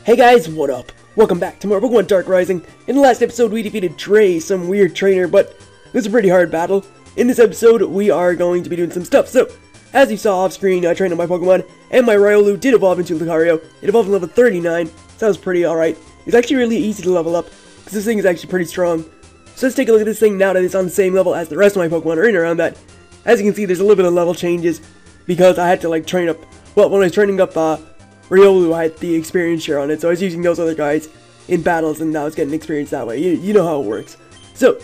Hey guys, what up? Welcome back to more Pokemon Dark Rising. In the last episode, we defeated Dre, some weird trainer, but it was a pretty hard battle. In this episode, we are going to be doing some stuff. So, as you saw off screen, I trained on my Pokemon, and my Riolu did evolve into Lucario. It evolved to level 39. Sounds pretty alright. It's actually really easy to level up, because this thing is actually pretty strong. So let's take a look at this thing now that it's on the same level as the rest of my Pokemon, or in and around that. As you can see, there's a little bit of level changes, because I had to train up, well, when I was training up Riolu, I had the experience share on it, so I was using those other guys in battles, and now it's getting experience that way. You know how it works. So,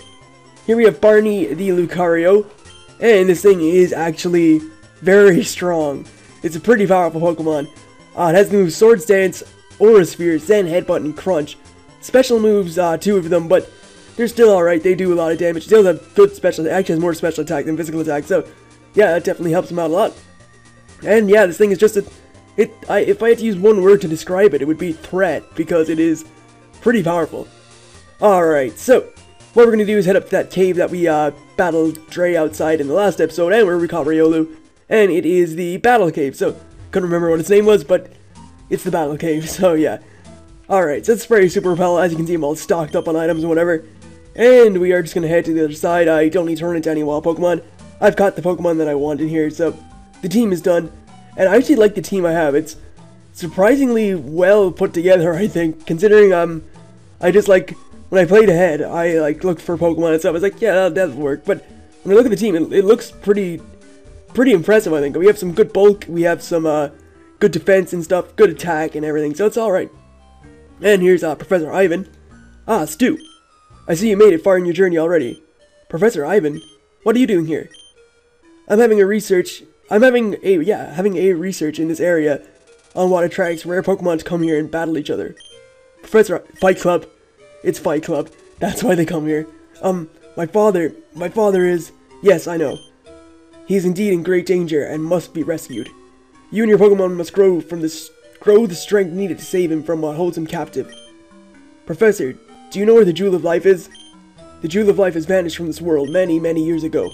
here we have Barney the Lucario, and this thing is actually very strong. It's a pretty powerful Pokemon. It has the moves Swords Dance, Aura Sphere, Zen, Headbutt, and Crunch. Special moves, 2 of them, but they're still alright. They do a lot of damage. They also have good special, actually has more special attack than physical attack, so yeah, that definitely helps them out a lot. And yeah, this thing is just if I had to use one word to describe it, it would be threat, because it is pretty powerful. Alright, so what we're going to do is head up to that cave that we battled Dre outside in the last episode, and where we caught Riolu, and it is the Battle Cave. So, couldn't remember what its name was, but it's the Battle Cave, so yeah. Alright, so it's very super repel. As you can see, I'm all stocked up on items and whatever, and we are just going to head to the other side. I don't need to run into any wild Pokemon. I've caught the Pokemon that I want in here, so the team is done. And I actually like the team I have. It's surprisingly well put together, I think, considering I just when I played ahead, I looked for Pokemon and stuff. I was like, yeah, that'll work. But when I look at the team, it looks pretty impressive, I think. We have some good bulk, we have some good defense and stuff, good attack and everything, so it's alright. And here's Professor Ivan. Ah, Stu. I see you made it far in your journey already. Professor Ivan, what are you doing here? I'm having a research in this area on what attracts rare Pokemon to come here and battle each other. Professor, Fight Club. It's Fight Club. That's why they come here. My father is, yes, I know. He is indeed in great danger and must be rescued. You and your Pokemon must grow the strength needed to save him from what holds him captive. Professor, do you know where the Jewel of Life is? The Jewel of Life has vanished from this world many, many years ago.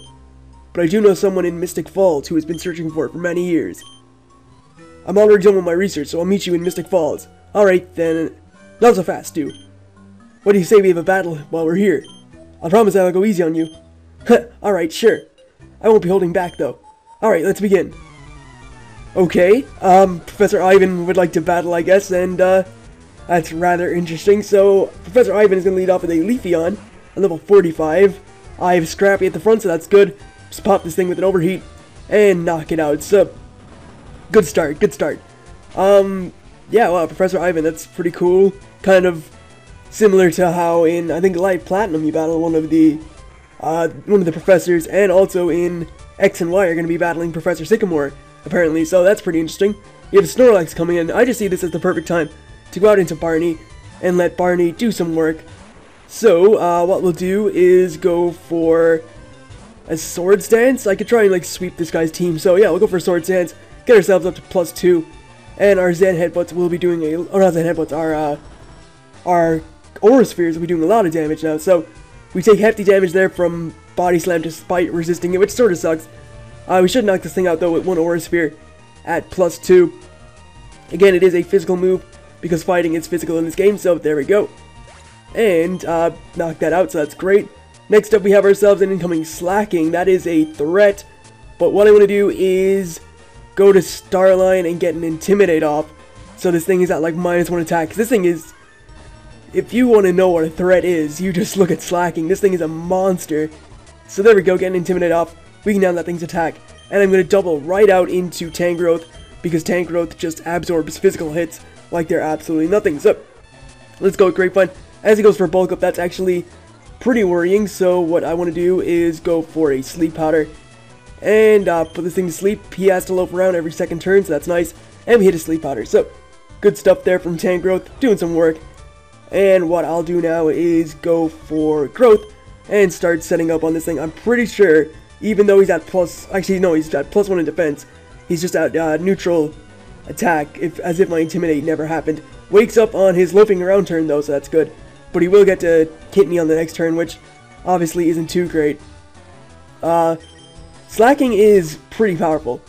But I do know someone in Mystic Falls who has been searching for it for many years. I'm already done with my research, so I'll meet you in Mystic Falls. Alright, then. Not so fast, Stu. What do you say we have a battle while we're here? I promise I'll go easy on you. Alright, sure. I won't be holding back, though. Alright, let's begin. Okay, Professor Ivan would like to battle, I guess, and, that's rather interesting. So, Professor Ivan is going to lead off with a Leafeon at level 45. I have Scrappy at the front, so that's good. Just pop this thing with an overheat and knock it out. So, good start, good start. Yeah, wow, Professor Ivan, that's pretty cool. Kind of similar to how in, I think, Live Platinum you battle one of the professors, and also in X and Y are going to be battling Professor Sycamore, apparently, so that's pretty interesting. You have Snorlax coming in. I just see this as the perfect time to go out into Barney and let Barney do some work. So, what we'll do is go for a Swords Dance. I could try and sweep this guy's team, so yeah, we'll go for a Swords Dance, get ourselves up to +2, and our Zen Headbutts will be doing not Zen Headbutts, our Aura Spheres will be doing a lot of damage now, so we take hefty damage there from Body Slam despite resisting it, which sort of sucks. We should knock this thing out though with one Aura Sphere at +2. Again, it is a physical move, because fighting is physical in this game, so there we go. And, knock that out, so that's great. Next up, we have ourselves an incoming Slacking. That is a threat. But what I want to do is go to Starline and get an Intimidate off. So this thing is at -1 attack. 'Cause this thing is, if you want to know what a threat is, you just look at Slacking. This thing is a monster. So there we go, get an Intimidate off. We can down that thing's attack. And I'm going to double right out into Tangrowth, because Tangrowth just absorbs physical hits like they're absolutely nothing. So let's go with Great Fun. As he goes for bulk up, that's actually pretty worrying, so what I want to do is go for a Sleep Powder and put this thing to sleep. He has to loaf around every second turn, so that's nice, and we hit a Sleep Powder. So good stuff there from Tangrowth, doing some work. And what I'll do now is go for Growth and start setting up on this thing. I'm pretty sure, even though he's at he's at +1 in defense, he's just at neutral attack, as if my Intimidate never happened. Wakes up on his loafing around turn though, so that's good. But he will get to hit me on the next turn, which obviously isn't too great. Slacking is pretty powerful.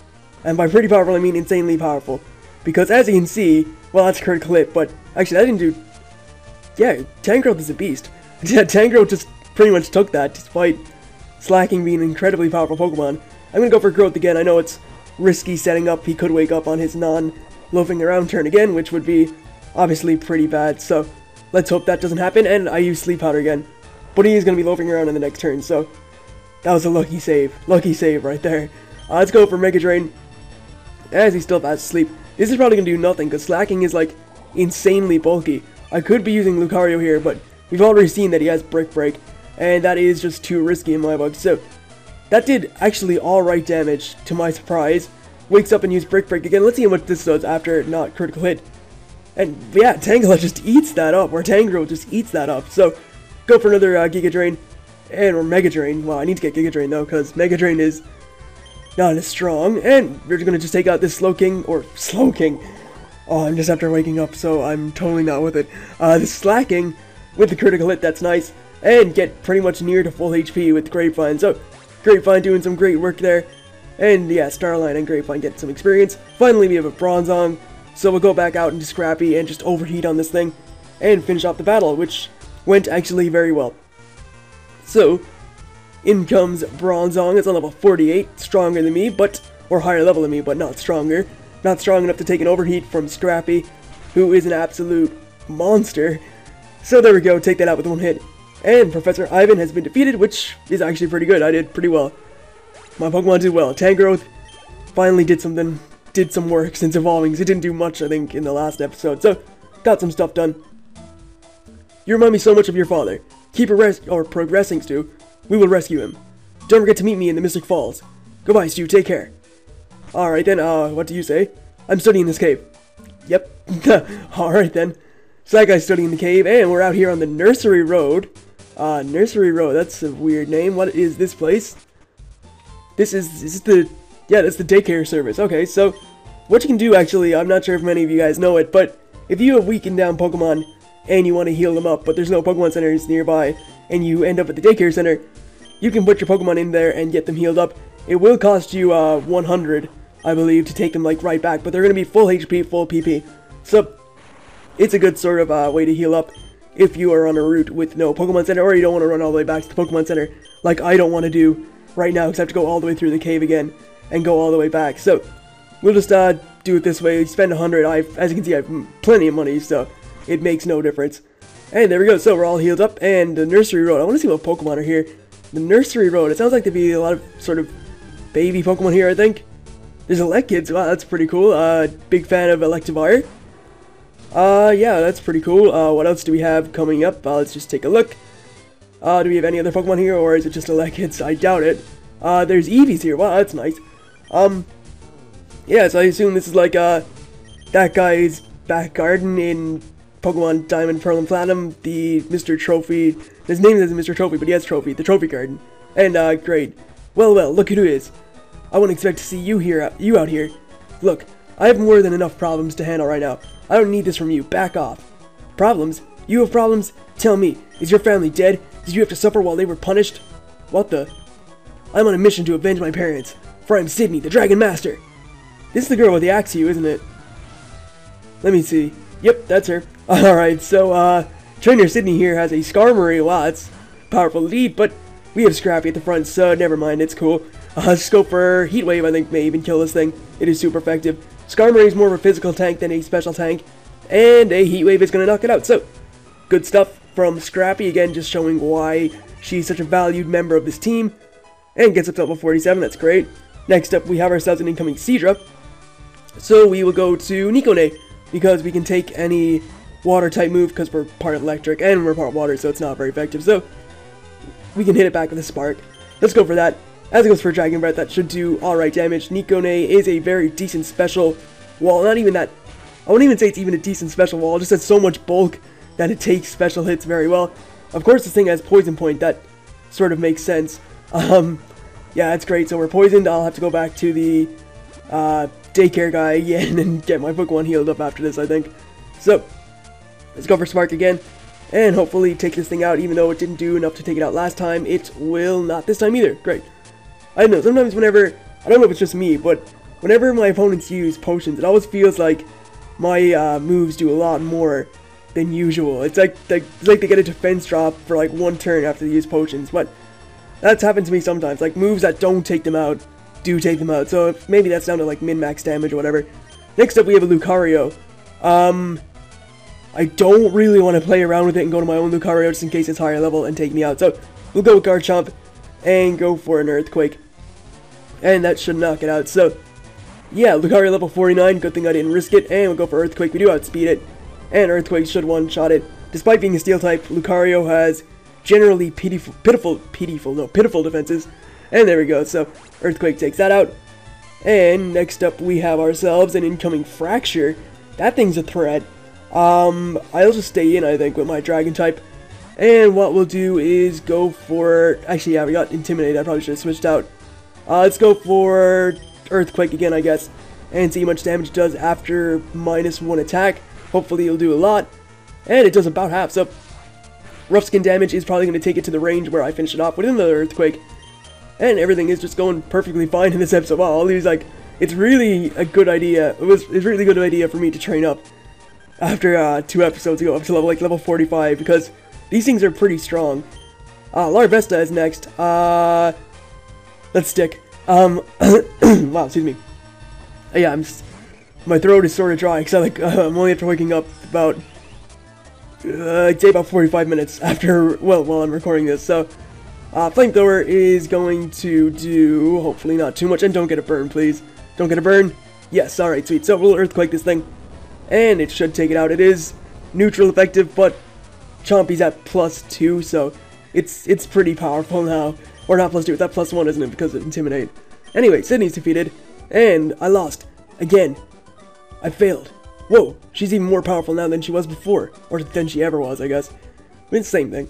And by pretty powerful, I mean insanely powerful. Because as you can see, Well, that's critical hit, but actually that didn't do... Yeah, Tangrowth is a beast. Yeah, Tangrowth just pretty much took that, despite Slacking being an incredibly powerful Pokemon. I'm gonna go for Growth again. I know it's risky setting up. He could wake up on his non-loafing around turn again, which would be obviously pretty bad, so let's hope that doesn't happen, and I use Sleep Powder again. But he is gonna be loafing around in the next turn, so that was a lucky save right there. Let's go for Mega Drain, as he's still fast asleep. This is probably gonna do nothing, because Slacking is like insanely bulky. I could be using Lucario here, but we've already seen that he has Brick Break, and that is just too risky in my book. So that did actually alright damage, to my surprise. Wakes up and uses Brick Break again. Let's see what this does after not critical hit. And yeah, Tangela just eats that up, or Tangrowth just eats that up. So go for another Giga Drain, or Mega Drain. Wow, I need to get Giga Drain though, because Mega Drain is not as strong. And we're gonna just take out this Slowking, or Slowking. Oh, I'm just after waking up, so I'm totally not with it. The Slacking with the critical hit, that's nice. And get pretty much near to full HP with Grapevine. So, Grapevine doing some great work there. And yeah, Starline and Grapevine get some experience. Finally, we have a Bronzong. So we'll go back out into Scrappy and just overheat on this thing. And finish off the battle, which went actually very well. So, in comes Bronzong. It's on level 48. Stronger than me, or higher level than me, but not stronger. Not strong enough to take an overheat from Scrappy, who is an absolute monster. So there we go, take that out with one hit. And Professor Ivan has been defeated, which is actually pretty good. I did pretty well. My Pokemon did well. Tangrowth finally did some work since evolving. It didn't do much, I think, in the last episode. So, got some stuff done. You remind me so much of your father. Keep progressing, Stu. We will rescue him. Don't forget to meet me in the Mystic Falls. Goodbye, Stu. Take care. Alright then, what do you say? I'm studying this cave. Yep. Alright then. So that guy's studying the cave, and we're out here on the Nursery Road. Nursery Road, that's a weird name. What is this place? This is the daycare service. Okay, so what you can do actually, I'm not sure if many of you guys know it, but if you have weakened down Pokemon and you want to heal them up, but there's no Pokemon centers nearby, and you end up at the daycare center, you can put your Pokemon in there and get them healed up. It will cost you 100, I believe, to take them like right back, but they're going to be full HP, full PP. So it's a good sort of way to heal up if you are on a route with no Pokemon Center, or you don't want to run all the way back to the Pokemon Center, like I don't want to do right now, because I have to go all the way through the cave again, and go all the way back. So, we'll just do it this way. Spend 100, as you can see, I have plenty of money, so it makes no difference. And there we go, so we're all healed up, and the Nursery Road, I want to see what Pokemon are here. The Nursery Road, it sounds like there'd be a lot of sort of baby Pokemon here, I think. There's Eleckids, wow, that's pretty cool. Big fan of Electivire. Yeah, that's pretty cool. What else do we have coming up? Let's just take a look. Do we have any other Pokemon here, or is it just Eleckids? I doubt it. There's Eevees here. Wow, that's nice. Yeah, so I assume this is like, that guy's back garden in Pokemon Diamond, Pearl, and Platinum. The Mr. Trophy. His name isn't Mr. Trophy, but he has Trophy. The Trophy Garden. And, great. Well, look at who it is. I wouldn't expect to see you out here. Look, I have more than enough problems to handle right now. I don't need this from you. Back off. Problems? You have problems? Tell me, is your family dead? Did you have to suffer while they were punished? What the? I'm on a mission to avenge my parents, for I'm Sydney, the Dragon Master. This is the girl with the axe to you, isn't it? Let me see. Yep, that's her. Alright, so, Trainer Sydney here has a Skarmory. Wow, that's powerful lead, but we have Scrappy at the front, so never mind, it's cool. Just go for Heat Wave, I think may even kill this thing. It is super effective. Skarmory is more of a physical tank than a special tank, and a Heat Wave is going to knock it out. So, good stuff from Scrappy, again, just showing why she's such a valued member of this team. And gets up to level 47, that's great. Next up, we have ourselves an incoming Seadra. So, we will go to Nikone, because we can take any water-type move, because we're part electric, and we're part water, so it's not very effective. So, we can hit it back with a Spark. Let's go for that. As it goes for Dragon Breath, that should do alright damage. Nikone is a very decent special wall. Not even that. I wouldn't even say it's even a decent special wall. It just has so much bulk that it takes special hits very well. Of course, this thing has Poison Point. That sort of makes sense. Yeah, that's great. So we're poisoned. I'll have to go back to the daycare guy again and get my Pokemon healed up after this, I think. So, let's go for Spark again. And hopefully take this thing out. Even though it didn't do enough to take it out last time, it will not this time either. Great. I don't know, sometimes whenever, I don't know if it's just me, but whenever my opponents use potions, it always feels like my moves do a lot more than usual. It's like they get a defense drop for like 1 turn after they use potions, but that's happened to me sometimes. Like moves that don't take them out do take them out, so maybe that's down to like min-max damage or whatever. Next up we have a Lucario. I don't really want to play around with it and go to my own Lucario just in case it's higher level and take me out, so we'll go with Garchomp and go for an Earthquake, and that should knock it out. So yeah, Lucario level 49, good thing I didn't risk it, and we'll go for Earthquake. We do outspeed it, and Earthquake should one-shot it. Despite being a Steel type, Lucario has generally pitiful defenses, and there we go, so Earthquake takes that out. And next up we have ourselves an incoming Fracture. That thing's a threat. I'll just stay in, I think, with my Dragon type. And what we'll do is go for... Actually, yeah, we got Intimidate. I probably should have switched out. Let's go for Earthquake again, I guess, and see how much damage it does after -1 attack. Hopefully it'll do a lot. And it does about half, so rough skin damage is probably going to take it to the range where I finish it off with another Earthquake. And everything is just going perfectly fine in this episode. Wow, all these, like, it's really a good idea. It's a really good idea for me to train up after 2 episodes ago up to level 45, because these things are pretty strong. Larvesta is next. Let's stick. Wow, excuse me. Yeah, my throat is sort of dry because I'm only after waking up about I'd say about 45 minutes after, well, while I'm recording this. So Flamethrower is going to do, hopefully not too much, and don't get a burn, please. Don't get a burn. Yes, alright, sweet. So we'll Earthquake this thing, and it should take it out. It is neutral effective, but Chompy's at +2, so it's pretty powerful now. Or not +2, it's at +1, isn't it, because of Intimidate. Anyway, Sydney's defeated, and I lost. Again. I failed. Whoa, she's even more powerful now than she was before. Or than she ever was, I guess. I mean, it's the same thing.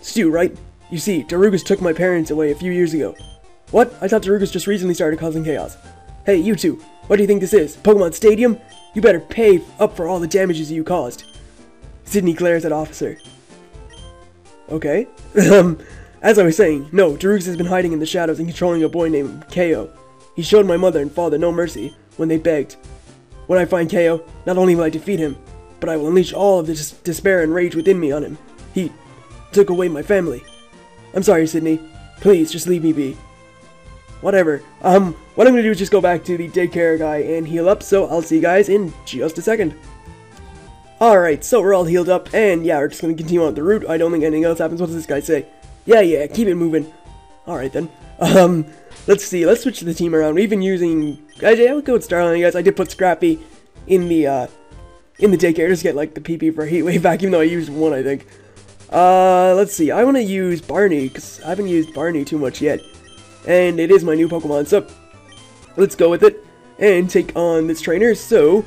Stu, right? You see, Darugus took my parents away a few years ago. What? I thought Darugus just recently started causing chaos. Hey, you two, what do you think this is? Pokemon Stadium? You better pay up for all the damages you caused. Sydney glares at Officer. Okay. As I was saying, no, Darugus has been hiding in the shadows and controlling a boy named Ko. He showed my mother and father no mercy when they begged. When I find Ko, not only will I defeat him, but I will unleash all of the despair and rage within me on him. He took away my family. I'm sorry, Sydney. Please, just leave me be. Whatever. What I'm gonna do is just go back to the daycare guy and heal up, so I'll see you guys in just a second. Alright, so we're all healed up, and yeah, we're just gonna continue on the route. I don't think anything else happens. What does this guy say? Yeah, keep it moving. Alright then. Let's see, let's switch the team around. We've been using... I would go with Starline, guys. I did put Scrappy in the daycare just to get, like, the PP for Heat Wave back, even though I used one, I think. Let's see. I want to use Barney, because I haven't used Barney too much yet. And it is my new Pokemon, so let's go with it and take on this trainer. So,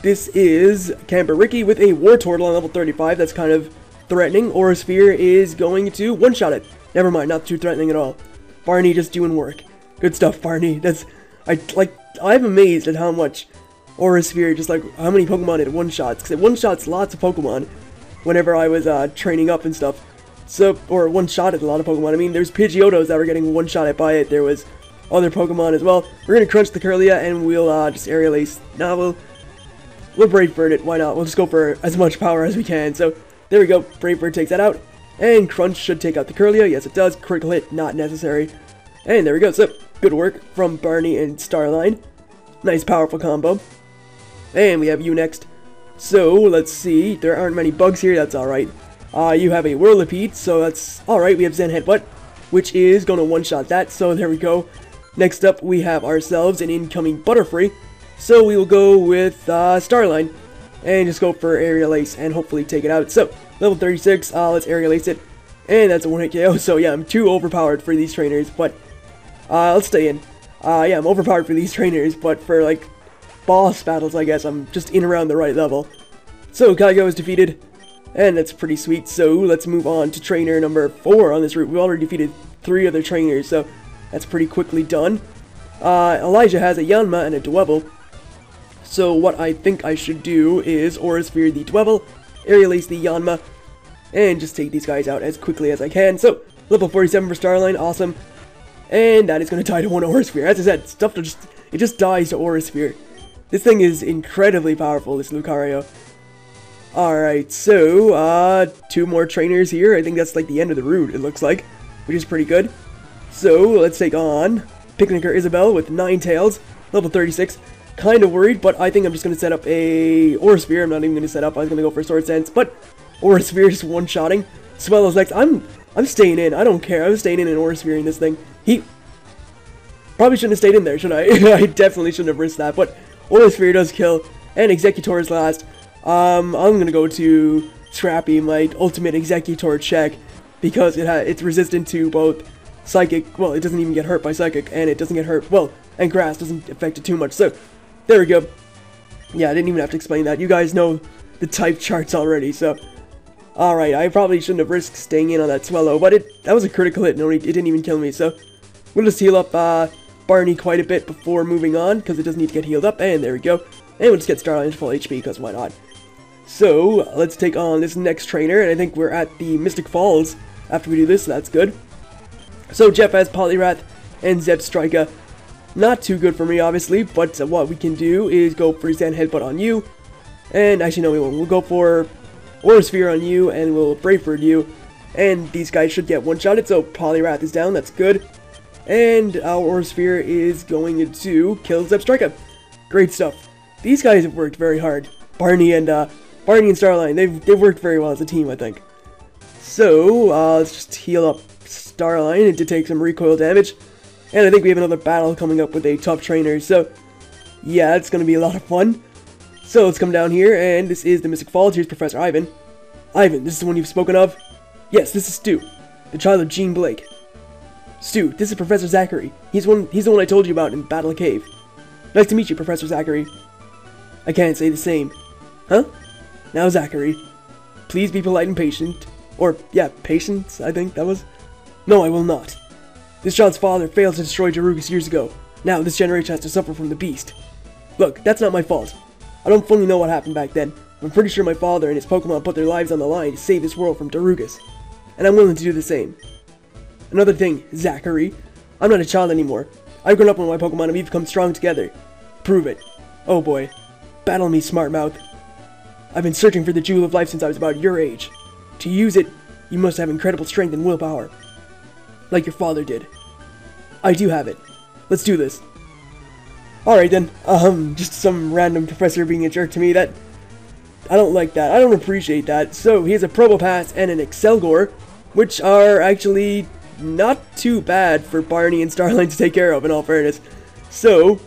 this is Camper Ricky with a Wartortle on level 35. That's kind of threatening. Aura Sphere is going to one-shot it. Never mind, not too threatening at all. Barney just doing work. Good stuff, Barney. I'm amazed at how much Aura Sphere, just like how many Pokemon it one-shots, because it one-shots lots of Pokemon whenever I was training up and stuff. So, or one-shotted a lot of Pokemon. I mean, there's Pidgeotos that were getting one-shotted by it. There was other Pokemon as well. We're gonna crunch the Curlia and we'll just Aerial Ace. Nah, we'll Brave Bird it. Why not? We'll just go for as much power as we can. So there we go. Brave Bird takes that out, and Crunch should take out the Curlia. Yes, it does. Critical hit, not necessary. And there we go. So good work from Barney and Starline. Nice, powerful combo. And we have you next. So let's see. There aren't many bugs here. That's all right. You have a Whirlipede, so that's alright. We have Zen Headbutt, which is going to one-shot that, so there we go. Next up, we have ourselves an incoming Butterfree, so we will go with Starline, and just go for Aerial Ace, and hopefully take it out. So, level 36, let's Aerial Ace it, and that's a one-hit KO, so yeah, I'm too overpowered for these trainers, but let's stay in. Yeah, I'm overpowered for these trainers, but for, like, boss battles, I guess, I'm just in around the right level. So, Kaigo is defeated. And that's pretty sweet, so let's move on to trainer number 4 on this route. We've already defeated 3 other trainers, so that's pretty quickly done. Elijah has a Yanma and a Dwebble. So what I think I should do is Aura Sphere the Dwebble, Aerial Ace the Yanma, and just take these guys out as quickly as I can. So, level 47 for Starline, awesome. And that is going to die to one Aura Sphere. As I said, stuff just dies to Aura Sphere. This thing is incredibly powerful, this Lucario. Alright, so, 2 more trainers here. I think that's like the end of the route, it looks like, which is pretty good. So, let's take on Picnicker Isabel with Ninetales, level 36. Kind of worried, but I think I'm just going to set up a Aura Sphere. I'm not even going to set up, I was going to go for Sword Sense, but Aura Sphere just one-shotting. Swellow's next. I'm staying in, I don't care. I'm staying in an Aura Sphere in this thing. He probably shouldn't have stayed in there, should I? I definitely shouldn't have risked that, but Aura Sphere does kill, and Executor is last. I'm gonna go to Scrappy, my ultimate Executor check, because it's resistant to both Psychic, well, it doesn't even get hurt by Psychic, and it doesn't get hurt, well, and Grass doesn't affect it too much, so, there we go. Yeah, I didn't even have to explain that. You guys know the type charts already, so, alright, I probably shouldn't have risked staying in on that Swellow, but that was a critical hit, it didn't even kill me, so, we'll just heal up, Barney quite a bit before moving on, because it doesn't need to get healed up, and there we go, and we'll just get Starline to full HP, because why not. So, let's take on this next trainer, and I think we're at the Mystic Falls after we do this, so that's good. So, Jeff has Poliwrath and Zebstrika. Not too good for me, obviously, but what we can do is go for Zen Headbutt on you. And, actually, no, we won't. We'll go for Aura Sphere on you, and we'll Brave Bird you. And these guys should get one-shotted, so Poliwrath is down, that's good. And our Aura Sphere is going to kill Zebstrika. Great stuff. These guys have worked very hard. Barney and Starline, they've worked very well as a team, I think. So, let's just heal up Starline to take some recoil damage. And I think we have another battle coming up with a top trainer, so yeah, it's going to be a lot of fun. So, let's come down here, and this is the Mystic Falls. Here's Professor Ivan. Ivan, this is the one you've spoken of? Yes, this is Stu, the child of Jean Blake. Stu, this is Professor Zachary. He's the one I told you about in Battle Cave. Nice to meet you, Professor Zachary. I can't say the same. Huh? Now, Zachary, please be polite and patient. Or, yeah, patience, I think that was. No, I will not. This child's father failed to destroy Darugus years ago. Now, this generation has to suffer from the beast. Look, that's not my fault. I don't fully know what happened back then. I'm pretty sure my father and his Pokemon put their lives on the line to save this world from Darugus. And I'm willing to do the same. Another thing, Zachary, I'm not a child anymore. I've grown up with my Pokemon and we've become strong together. Prove it. Oh boy. Battle me, smart mouth. I've been searching for the Jewel of Life since I was about your age. To use it, you must have incredible strength and willpower. Like your father did. I do have it. Let's do this. Alright then, just some random professor being a jerk to me, I don't like that. I don't appreciate that. So, he has a Probopass and an Excelgor, which are actually not too bad for Barney and Starline to take care of, in all fairness. So,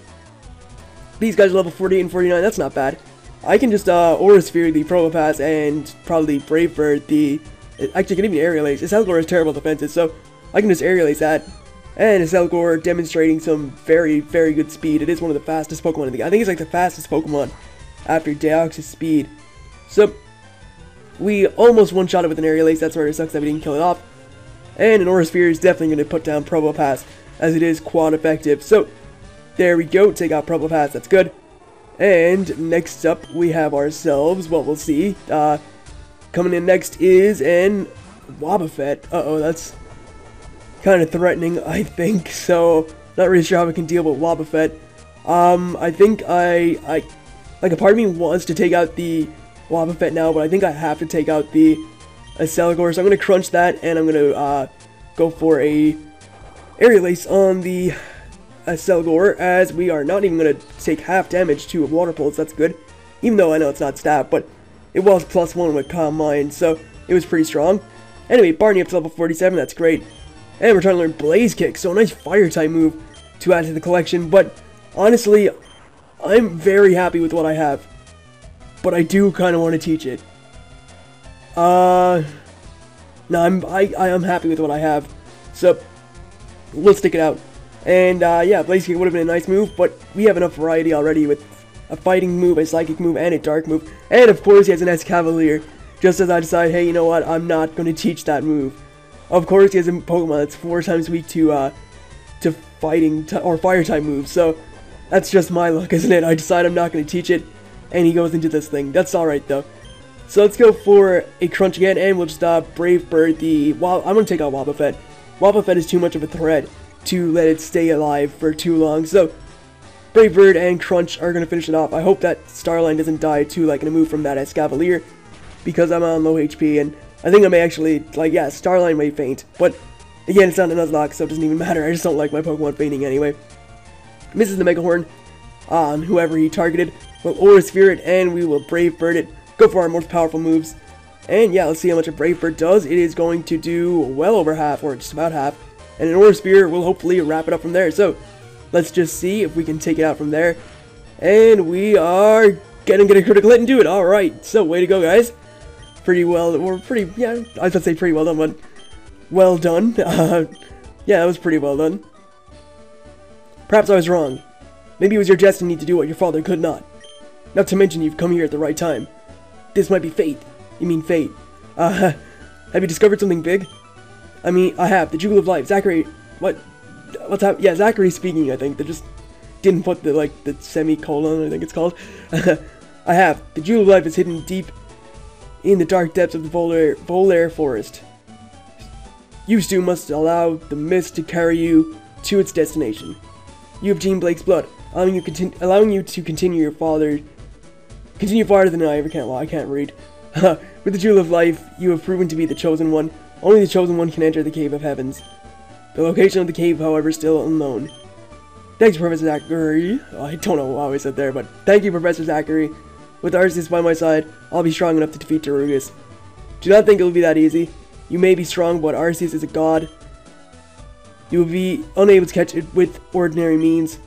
these guys are level 48 and 49, that's not bad. I can just Aura Sphere the Probopass and probably Brave Bird the... Actually, I can even Aerial Ace. Excelgor has terrible defenses, so I can just Aerial Ace that. And Excelgor demonstrating some very, very good speed. It is one of the fastest Pokemon in the game. I think it's like the fastest Pokemon after Deoxys speed. So, we almost one-shot it with an Aerial Ace. That's where it sucks that we didn't kill it off. And an Aura Sphere is definitely going to put down Probopass, as it is quad effective. So, there we go. Take out Probopass. That's good. And next up, we have ourselves, well, we'll see. Coming in next is an Wobbuffet. Uh-oh, that's kind of threatening, I think. So, not really sure how we can deal with Wobbuffet. I think like a part of me wants to take out the Wobbuffet now, but I think I have to take out the Excelgor. So I'm going to crunch that, and I'm going to go for a Aerial Ace on the Excelgor, as we are not even going to take half damage to a Water Pulse. That's good, even though I know it's not stat, but it was +1 with Calm Mind, so it was pretty strong. Anyway, Barney up to level 47, that's great. And we're trying to learn Blaze Kick, so a nice Fire-type move to add to the collection, but honestly, I'm very happy with what I have. But I do kind of want to teach it. No, I'm happy with what I have, so we'll stick it out. And yeah, Blaze Kick would have been a nice move, but we have enough variety already with a fighting move, a psychic move, and a dark move. And of course, he has an Escavalier, just as I decide, hey, you know what, I'm not going to teach that move. Of course, he has a Pokemon that's 4 times weak to fighting or fire-type moves, so that's just my luck, isn't it? I decide I'm not going to teach it, and he goes into this thing. That's alright, though. So let's go for a Crunch again, and we'll just Brave Bird the... I'm going to take out Wobbuffet. Wobbuffet is too much of a threat to let it stay alive for too long, so Brave Bird and Crunch are going to finish it off. I hope that Starline doesn't die too, like in a move from that Escavalier, because I'm on low HP, and I think I may actually, like, yeah, Starline may faint, but again, it's not a Nuzlocke, so it doesn't even matter. I just don't like my Pokemon fainting anyway. Misses the Mega Horn on whoever he targeted. We'll Aura Sphere it, and we will Brave Bird it. Go for our most powerful moves. And yeah, let's see how much a Brave Bird does. It is going to do well over half, or just about half. And an Aura Sphere will hopefully wrap it up from there. So, let's just see if we can take it out from there. And we are gonna get a critical hit and do it. Alright, so way to go, guys. Pretty well, or pretty, yeah, I was about to say pretty well done, but well done. Yeah, that was pretty well done. Perhaps I was wrong. Maybe it was your destiny to do what your father could not. Not to mention you've come here at the right time. This might be fate. You mean fate. Have you discovered something big? I mean, I have. The Jewel of Life. Zachary, what's happening? Yeah, Zachary's speaking, I think. They just didn't put the, like, the semicolon, I think it's called. I have. The Jewel of Life is hidden deep in the dark depths of the Volair Forest. You, Stu, must allow the mist to carry you to its destination. You have Jean Blake's blood, allowing you to continue farther than I ever can. Well, I can't read. With the Jewel of Life, you have proven to be the Chosen One. Only the Chosen One can enter the Cave of Heavens. The location of the cave, however, is still unknown. Thanks, Professor Zachary. Oh, I don't know how I said there, but thank you, Professor Zachary. With Arceus by my side, I'll be strong enough to defeat Darugus. Do not think it will be that easy. You may be strong, but Arceus is a god. You will be unable to catch it with ordinary means.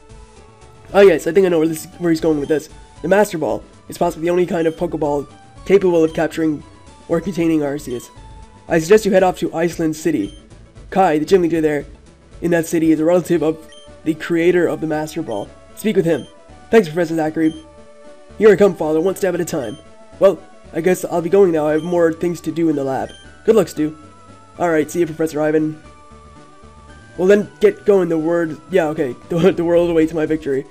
Oh yes, I think I know where he's going with this. The Master Ball is possibly the only kind of Pokeball capable of capturing or containing Arceus. I suggest you head off to Iceland City. Kai, the gym leader there in that city, is a relative of the creator of the Master Ball. Speak with him. Thanks, Professor Zachary. Here I come, Father, one step at a time. Well, I guess I'll be going now. I have more things to do in the lab. Good luck, Stu. Alright, see you, Professor Ivan. Well, then get going. The word... Yeah, okay. The world awaits my victory.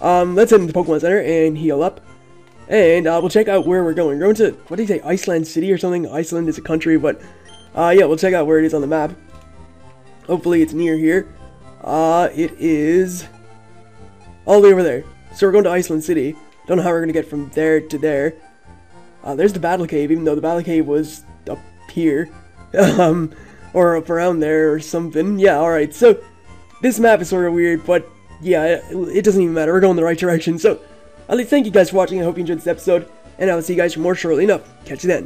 Let's head into the Pokemon Center and heal up. And we'll check out where we're going. We're going to... What did he say? Iceland City or something? Iceland is a country, but... yeah, we'll check out where it is on the map. Hopefully it's near here. It is... all the way over there. So we're going to Iceland City. Don't know how we're going to get from there to there. There's the Battle Cave, even though the Battle Cave was up here. Or up around there or something. Yeah, alright. So, this map is sort of weird, but yeah, it doesn't even matter. We're going the right direction. So, at least thank you guys for watching. I hope you enjoyed this episode. And I will see you guys more shortly enough. Catch you then.